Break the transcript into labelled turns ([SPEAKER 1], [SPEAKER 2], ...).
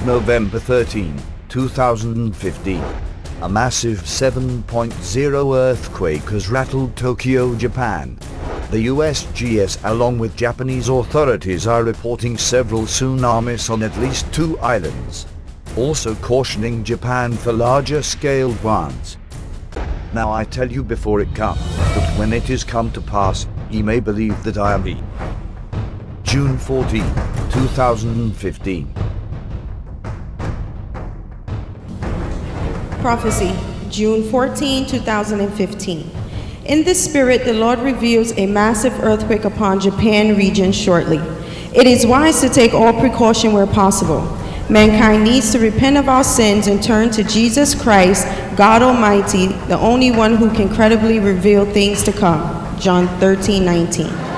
[SPEAKER 1] November 13, 2015. A massive 7.0 earthquake has rattled Tokyo, Japan. The USGS along with Japanese authorities are reporting several tsunamis on at least 2 islands, also cautioning Japan for larger scale ones. Now I tell you before it comes, but when it is come to pass, ye may believe that I am he. June 14, 2015.
[SPEAKER 2] Prophecy, June 14, 2015. In this spirit, the Lord reveals a massive earthquake upon Japan region shortly. It is wise to take all precaution where possible. Mankind needs to repent of our sins and turn to Jesus Christ, God Almighty, the only one who can credibly reveal things to come. John 13:19.